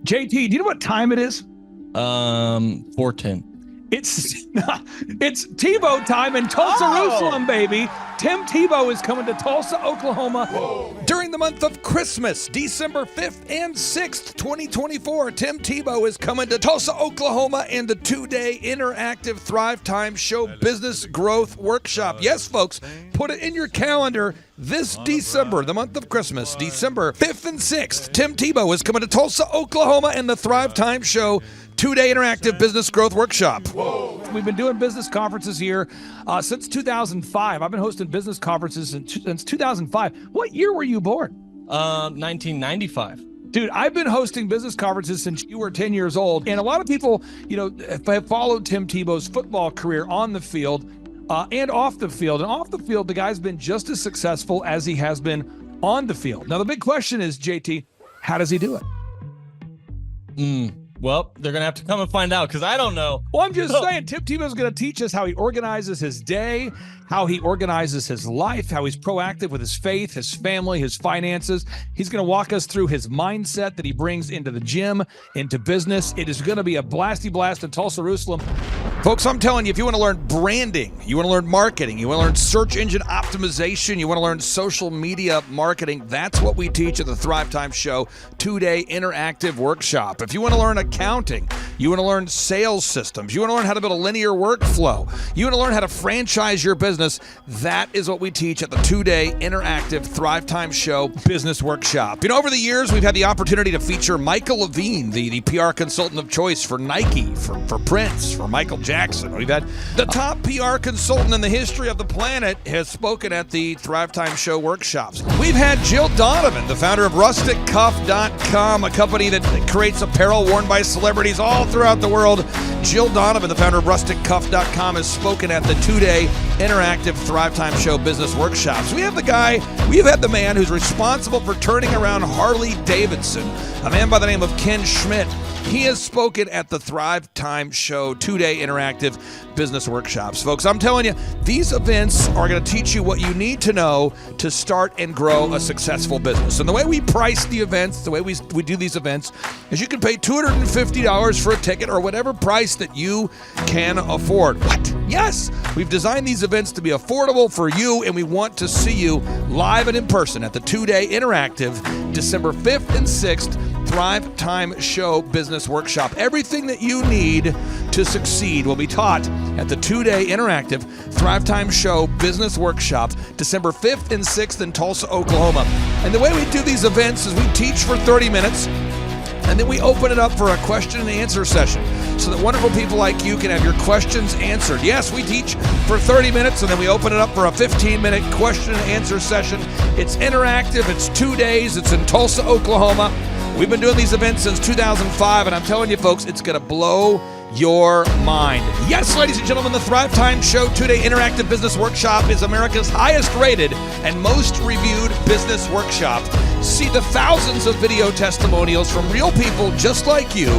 JT, do you know what time it is? 4:10. It's Tebow time in Tulsa, Jerusalem, baby. Tim Tebow is coming to Tulsa, Oklahoma. Whoa. During the month of Christmas, December 5th and 6th, 2024, Tim Tebow is coming to Tulsa, Oklahoma in the 2-day interactive Thrivetime Show Business Growth Workshop. Yes, folks, put it in your calendar. This December, the month of Christmas, December 5th and 6th, Tim Tebow is coming to Tulsa, Oklahoma in the Thrivetime Show 2-day interactive business growth workshop. Whoa. We've been doing business conferences here since 2005. I've been hosting business conferences since 2005. What year were you born? 1995. Dude, I've been hosting business conferences since you were 10 years old. And a lot of people, have followed Tim Tebow's football career on the field and off the field. And off the field, the guy's been just as successful as he has been on the field. Now, the big question is, JT, how does he do it? Well, they're going to have to come and find out because I don't know. Well, I'm just saying, Tim Tebow's going to teach us how he organizes his day, how he organizes his life, how he's proactive with his faith, his family, his finances. He's going to walk us through his mindset that he brings into the gym, into business. It is going to be a blasty blast in Tulsa, Jerusalem. Folks, I'm telling you, if you want to learn branding, you want to learn marketing, you want to learn search engine optimization, you want to learn social media marketing, that's what we teach at the Thrivetime Show 2-day interactive workshop. If you want to learn accounting, you want to learn sales systems, you want to learn how to build a linear workflow, you want to learn how to franchise your business, that is what we teach at the 2-day interactive Thrivetime Show business workshop. Over the years, we've had the opportunity to feature Michael Levine, the PR consultant of choice for Nike, for Prince, for Michael Jackson. We've had the top PR consultant in the history of the planet has spoken at the Thrivetime Show workshops. We've had Jill Donovan, the founder of RusticCuff.com, a company that creates apparel worn by celebrities all throughout the world. Jill Donovan, the founder of RusticCuff.com, has spoken at the 2-day interactive Thrivetime Show business workshops. We have the man who's responsible for turning around Harley Davidson, a man by the name of Ken Schmidt. He has spoken at the Thrivetime Show 2-day interactive business workshops. Folks, I'm telling you, these events are going to teach you what you need to know to start and grow a successful business. And the way we price the events, the way we do these events, is you can pay $250 for a ticket or whatever price that you can afford. What? Yes, we've designed these events to be affordable for you, and we want to see you live and in person at the 2-day interactive December 5th and 6th Thrivetime Show Business Workshop. Everything that you need to succeed will be taught at the 2-day interactive Thrivetime Show Business Workshop, December 5th and 6th in Tulsa, Oklahoma. And the way we do these events is we teach for 30 minutes, and then we open it up for a question and answer session so that wonderful people like you can have your questions answered. Yes, we teach for 30 minutes, and then we open it up for a 15-minute question and answer session. It's interactive. It's 2 days. It's in Tulsa, Oklahoma. We've been doing these events since 2005, and I'm telling you, folks, it's going to blow your mind. Yes, ladies and gentlemen, the Thrivetime Show 2-day interactive business workshop is America's highest rated and most reviewed business workshop. See the thousands of video testimonials from real people just like you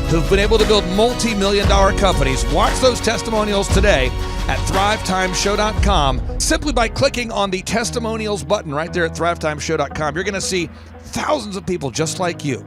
who've been able to build multi-million-dollar companies. Watch those testimonials today at thrivetimeshow.com. Simply by clicking on the testimonials button right there at thrivetimeshow.com, you're going to see thousands of people just like you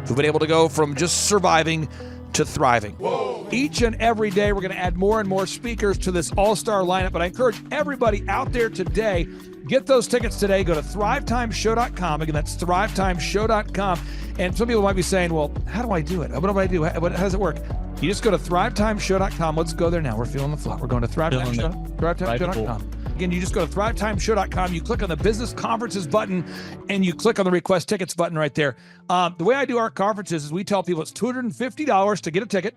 who've been able to go from just surviving to thriving. Whoa. Each and every day, we're going to add more and more speakers to this all-star lineup, but I encourage everybody out there today, get those tickets today. Go to thrivetimeshow.com. Again, that's thrivetimeshow.com. And some people might be saying, well, how do I do it? What do I do? How does it work? You just go to thrivetimeshow.com. Let's go there now. We're feeling the flow. We're going to thrivetimeshow.com. Again, you just go to thrivetimeshow.com. You click on the business conferences button, and you click on the request tickets button right there. The way I do our conferences is we tell people it's $250 to get a ticket.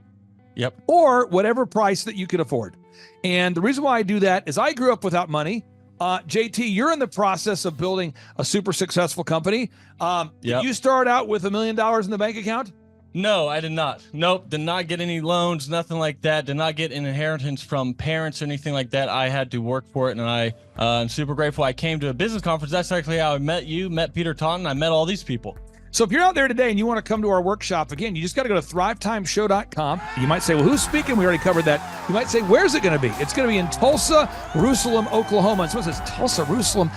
Yep. Or whatever price that you can afford. And the reason why I do that is I grew up without money. JT, you're in the process of building a super successful company. Did you start out with $1 million in the bank account? No, I did not. Nope, did not get any loans, nothing like that. Did not get an inheritance from parents or anything like that. I had to work for it, and I'm super grateful. I came to a business conference. That's actually how I met you, met Peter Taunton. I met all these people. So if you're out there today and you want to come to our workshop, again, you just got to go to thrivetimeshow.com. You might say, well, who's speaking? We already covered that. You might say, where's it going to be? It's going to be in Tulsa, Jerusalem, Oklahoma. And someone says, Tulsa, Jerusalem.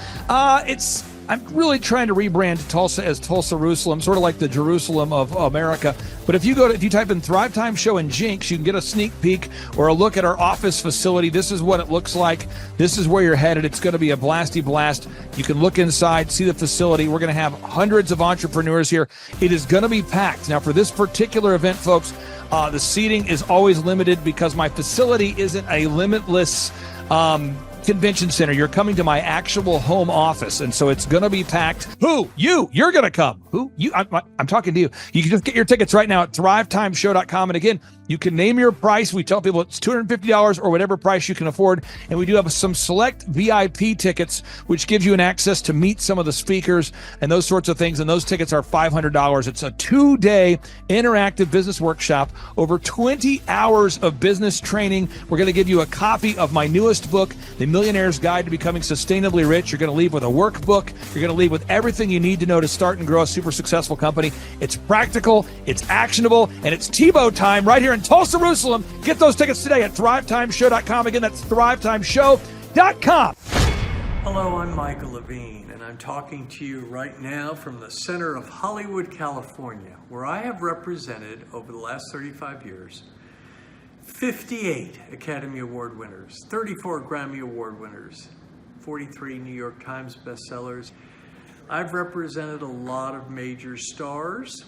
I'm really trying to rebrand Tulsa as Tulsa Jerusalem, sort of like the Jerusalem of America. But if you type in Thrivetime Show and Jinx, you can get a sneak peek or a look at our office facility. This is what it looks like. This is where you're headed. It's going to be a blasty blast. You can look inside, see the facility. We're going to have hundreds of entrepreneurs here. It is going to be packed. Now, for this particular event, folks, the seating is always limited because my facility isn't a limitless convention center. You're coming to my actual home office, and so it's going to be packed. Who? You're going to come. Who? You? I'm talking to you. You can just get your tickets right now at thrivetimeshow.com. And again, you can name your price. We tell people it's $250 or whatever price you can afford. And we do have some select VIP tickets, which gives you an access to meet some of the speakers and those sorts of things. And those tickets are $500. It's a 2-day interactive business workshop, over 20 hours of business training. We're going to give you a copy of my newest book, The Millionaire's Guide to Becoming Sustainably Rich. You're going to leave with a workbook. You're going to leave with everything you need to know to start and grow a super successful company. It's practical, it's actionable, and it's Tebow time right here in Tulsa, Jerusalem. Get those tickets today at thrivetimeshow.com. Again, that's thrivetimeshow.com. Hello, I'm Michael Levine, and I'm talking to you right now from the center of Hollywood, California, where I have represented over the last 35 years 58 Academy Award winners, 34 Grammy Award winners, 43 New York Times bestsellers. I've represented a lot of major stars,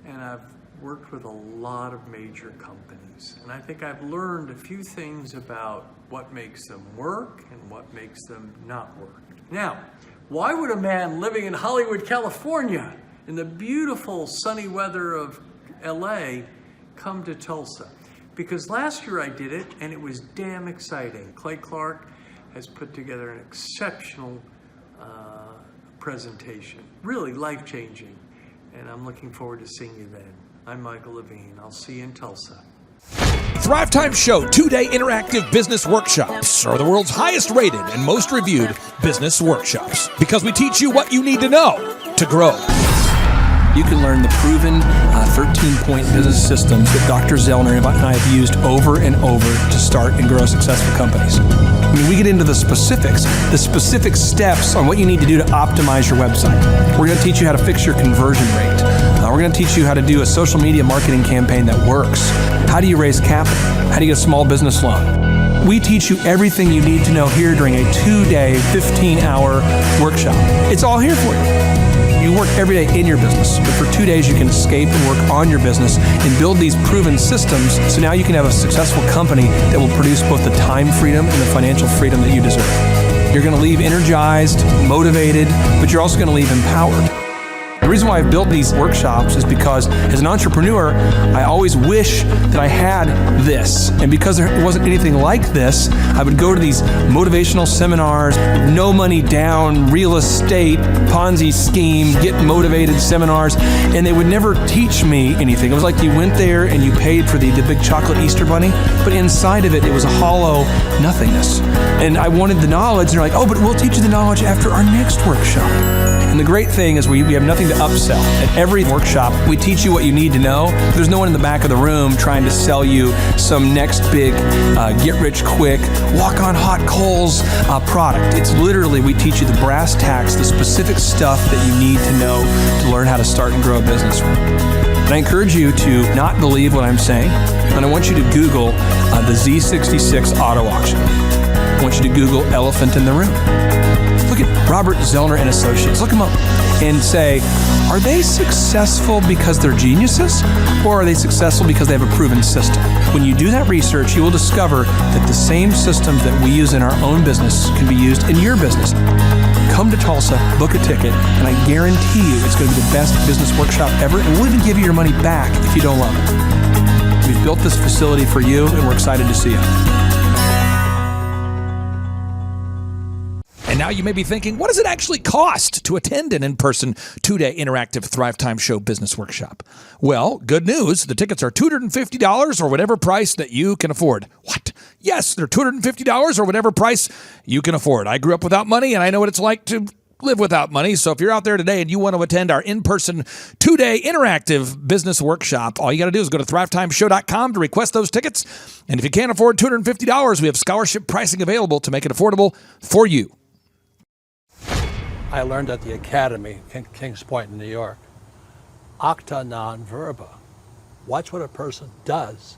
and I've worked with a lot of major companies. And I think I've learned a few things about what makes them work and what makes them not work. Now, why would a man living in Hollywood, California, in the beautiful sunny weather of LA, come to Tulsa? Because last year I did it, and it was damn exciting. Clay Clark has put together an exceptional presentation, really life-changing, and I'm looking forward to seeing you then. I'm Michael Levine. I'll see you in Tulsa. Thrivetime Show 2-day interactive business workshops are the world's highest rated and most reviewed business workshops because we teach you what you need to know to grow. You can learn the proven 13-point business systems that Dr. Zellner and I have used over and over to start and grow successful companies. I mean, we get into the specific steps on what you need to do to optimize your website. We're going to teach you how to fix your conversion rate. We're going to teach you how to do a social media marketing campaign that works. How do you raise capital? How do you get a small business loan? We teach you everything you need to know here during a 2-day, 15-hour workshop. It's all here for you. You work every day in your business, but for 2 days you can escape and work on your business and build these proven systems so now you can have a successful company that will produce both the time freedom and the financial freedom that you deserve. You're going to leave energized, motivated, but you're also going to leave empowered. The reason why I've built these workshops is because as an entrepreneur, I always wish that I had this. And because there wasn't anything like this, I would go to these motivational seminars, no money down, real estate, Ponzi scheme, get motivated seminars, and they would never teach me anything. It was like you went there and you paid for the big chocolate Easter bunny, but inside of it, it was a hollow nothingness. And I wanted the knowledge, and they're like, oh, but we'll teach you the knowledge after our next workshop. And the great thing is we have nothing to upsell. At every workshop, we teach you what you need to know. There's no one in the back of the room trying to sell you some next big get-rich-quick, walk-on-hot coals product. It's literally, we teach you the brass tacks, the specific stuff that you need to know to learn how to start and grow a business. And I encourage you to not believe what I'm saying, and I want you to Google the Z66 auto auction. I want you to Google elephant in the room. Look at Robert Zellner and Associates. Look them up and say, are they successful because they're geniuses, or are they successful because they have a proven system? When you do that research, you will discover that the same systems that we use in our own business can be used in your business. Come to Tulsa, book a ticket, and I guarantee you it's going to be the best business workshop ever, and we'll even give you your money back if you don't love it. We've built this facility for you, and we're excited to see you. And now you may be thinking, what does it actually cost to attend an in-person 2-day interactive Thrivetime Show business workshop? Well, good news. The tickets are $250 or whatever price that you can afford. What? Yes, they're $250 or whatever price you can afford. I grew up without money, and I know what it's like to live without money. So if you're out there today and you want to attend our in-person 2-day interactive business workshop, all you got to do is go to thrivetimeshow.com to request those tickets. And if you can't afford $250, we have scholarship pricing available to make it affordable for you. I learned at the Academy, Kings Point in New York. Acta non verba. Watch what a person does,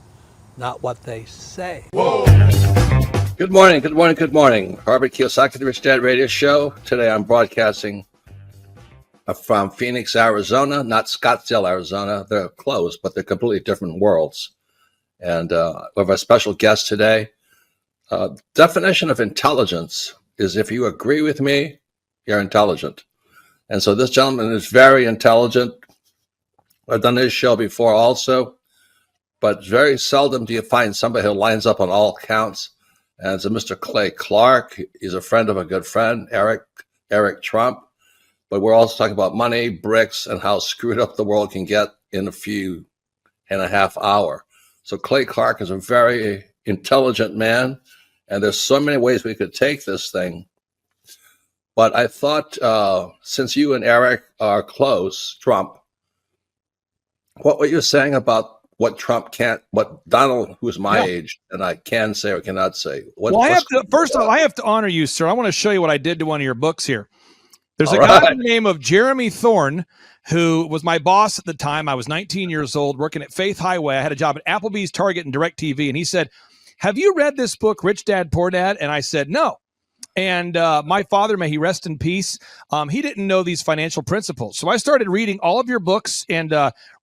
not what they say. Good morning, good morning, good morning. Robert Kiyosaki, the Rich Dad Radio Show. Today I'm broadcasting from Phoenix, Arizona, not Scottsdale, Arizona. They're close, but they're completely different worlds. And we have a special guest today. Definition of intelligence is if you agree with me, you're intelligent. And so this gentleman is very intelligent. I've done his show before also, but very seldom do you find somebody who lines up on all counts. And it's a Mr. Clay Clark. He's a friend of a good friend, Eric Trump. But we're also talking about money, bricks, and how screwed up the world can get in a few and a half hour. So Clay Clark is a very intelligent man, and there's so many ways we could take this thing. But I thought, since you and Eric are close, Trump, what were you saying about what Trump can't, what Donald, who's my age, and I can say or cannot say? First of all, I have to honor you, sir. I want to show you what I did to one of your books here. There's a guy by the name of Jeremy Thorne, who was my boss at the time. I was 19 years old, working at Faith Highway. I had a job at Applebee's, Target, and DirecTV. And he said, "Have you read this book, Rich Dad, Poor Dad?" And I said, "No." And my father, may he rest in peace, he didn't know these financial principles. So I started reading all of your books and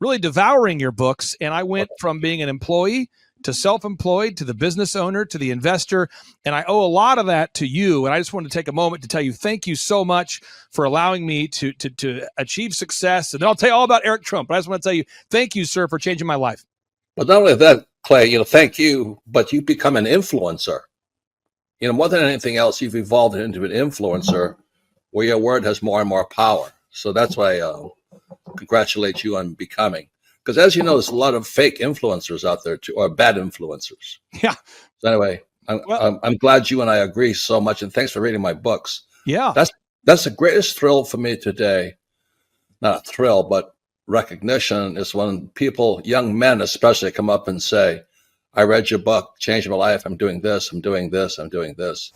really devouring your books. And I went from being an employee to self-employed, to the business owner, to the investor. And I owe a lot of that to you. And I just wanted to take a moment to tell you, thank you so much for allowing me to achieve success. And then I'll tell you all about Eric Trump. But I just want to tell you, thank you, sir, for changing my life. But not only that, Clay, thank you, but you become an influencer. More than anything else, you've evolved into an influencer where your word has more and more power. So that's why I congratulate you on becoming. Because as you know, there's a lot of fake influencers out there too, or bad influencers. Yeah. So anyway, I'm glad you and I agree so much, and thanks for reading my books. Yeah. That's the greatest thrill for me today. Not a thrill, but recognition is when people, young men especially, come up and say, "I read your book, changed my life. I'm doing this, I'm doing this, I'm doing this."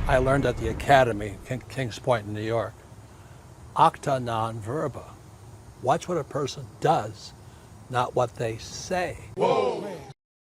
I learned at the Academy, Kings Point in New York. Acta non verba. Watch what a person does, not what they say. Whoa.